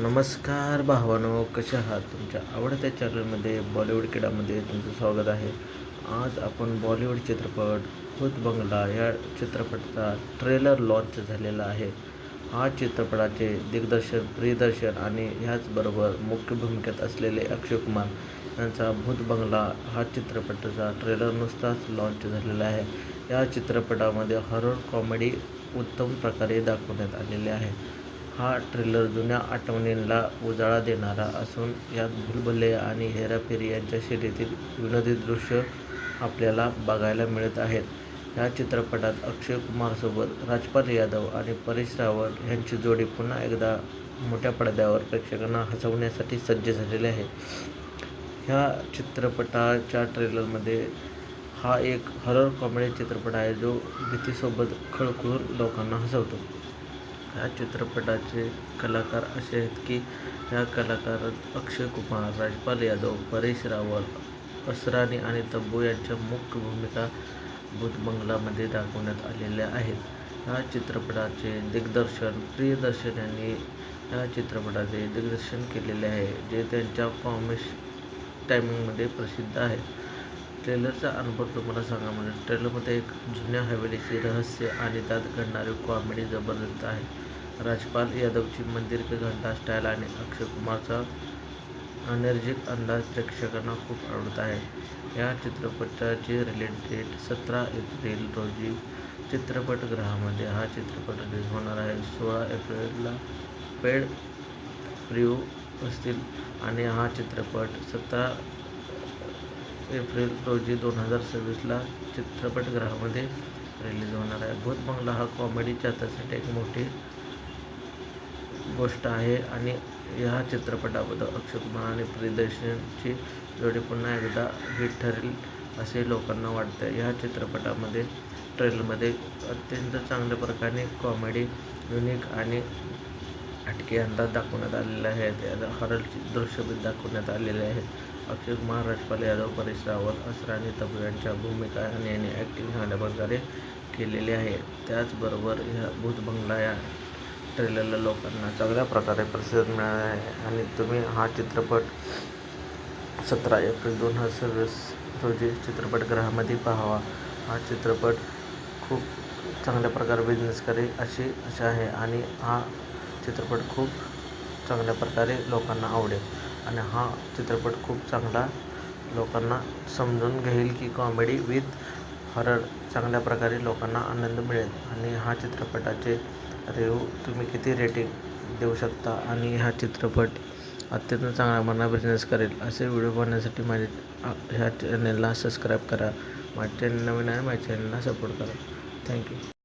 नमस्कार भावांनो, कसे आहात? तुमच्या आवडत्या चॅनलमध्ये बॉलिवूड किडामध्ये तुमचं स्वागत आहे. आज आपण बॉलिवूड चित्रपट भूत बंगला या चित्रपटाचा ट्रेलर लॉन्च झालेला आहे. हा चित्रपटाचे दिग्दर्शन प्रियदर्शन आणि ह्याचबरोबर मुख्य भूमिकेत असलेले अक्षय कुमार यांचा भूत बंगला हा चित्रपटाचा ट्रेलर नुकताच लॉन्च झालेला आहे. या चित्रपटामध्ये हॉरर कॉमेडी उत्तम प्रकारे दाखवण्यात आलेले आहे. हा ट्रेलर जुन्या आठवणींना उजाळा देणारा असून यात भूलभुलैया आणि हेराफेरी यांच्या शैलीतील विनोदी दृश्य आपल्याला बघायला मिळत आहेत. या चित्रपटात अक्षय कुमारसोबत राजपाल यादव आणि परेश रावल यांची जोडी पुन्हा एकदा मोठ्या पडद्यावर प्रेक्षकांना हसवण्यासाठी सज्ज झालेली आहे. ह्या चित्रपटाच्या ट्रेलरमध्ये हा एक हॉरर कॉमेडी चित्रपट आहे जो भीतीसोबत खळखळून लोकांना हसवतो. या चित्रपटाचे कलाकार असे आहेत की या कलाकारात अक्षय कुमार, राजपाल यादव, परेश रावल, असरानी आणि तब्बू यांच्या मुख्य भूमिका भूत बंगलामध्ये दाखवण्यात आलेल्या आहेत. या चित्रपटाचे दिग्दर्शन प्रियदर्शन यांनी या चित्रपटाचे दिग्दर्शन केलेले आहे, जे त्यांच्या कॉमिक टायमिंगमध्ये प्रसिद्ध आहे. ट्रेलरचा अनुभव तुम्हाला सांगा म्हणजे ट्रेलरमध्ये एक जुन्या हवेलीचे रहस्य आणि त्यात घडणारी कॉमेडी जबरदस्त आहे. राजपाल यादवची मंदिर की घंटा स्टाईल आणि अक्षय कुमारचा एनर्जिक अंदाज प्रेक्षकांना खूप आवडत आहे. या चित्रपटाची रिलीज डेट 17 एप्रिल रोजी चित्रपटगृहामध्ये हा चित्रपट रिलीज होणार आहे. 16 एप्रिलला पेड प्रिव्ह्यू असतील आणि हा चित्रपट 17 एप्रिल रोजी 2026ला चित्रपटगृहामध्ये रिलीज होणार आहे. भूत बंगला हा कॉमेडी चाहत्यांसाठी एक मोठी गोष्ट आहे आणि ह्या चित्रपटाबद्दल अक्षय कुमार आणि प्रियदर्शनची जोडी पुन्हा एकदा हिट ठरेल असे लोकांना वाटते. ह्या चित्रपटामध्ये ट्रेलरमध्ये अत्यंत चांगल्या प्रकारे कॉमेडी, युनिक आणि हटके अंदाज दाखवण्यात आलेले आहेत. हॉरर दृश्य दाखवण्यात आलेले आहेत. अक्षय कुमार, राजपाल यादव, परेश रावल, असरानी तब्बू यांच्या भूमिका आणि ॲक्टिंग चांगल्या प्रकारे केलेली आहे. त्याचबरोबर ह्या भूत बंगला या ट्रेलरला लोकांना चांगल्या प्रकारे प्रतिसाद मिळाला आहे आणि तुम्ही हा चित्रपट 17 एप्रिल 2026 रोजी चित्रपटगृहामध्ये पाहावा. हा चित्रपट खूप चांगल्या प्रकारे बिझनेस करेल अशी आशा आहे आणि हा चित्रपट खूप चांगल्या प्रकारे लोकांना आवडेल आणि हा चित्रपट खूप चांगला लोकांना समजून घेईल की कॉमेडी विथ हॉरर चांगल्या प्रकारे लोकांना आनंद मिळेल आणि हा चित्रपटाचे रिव्ह्यू तुम्ही किती रेटिंग देऊ शकता आणि हा चित्रपट अत्यंत चांगला मना बिझनेस करेल असे व्हिडिओ पाहण्यासाठी ह्या चॅनलला सबस्क्राईब करा. माझे चॅनल नवीन आहे, माझ्या चॅनलला सपोर्ट करा. थँक्यू.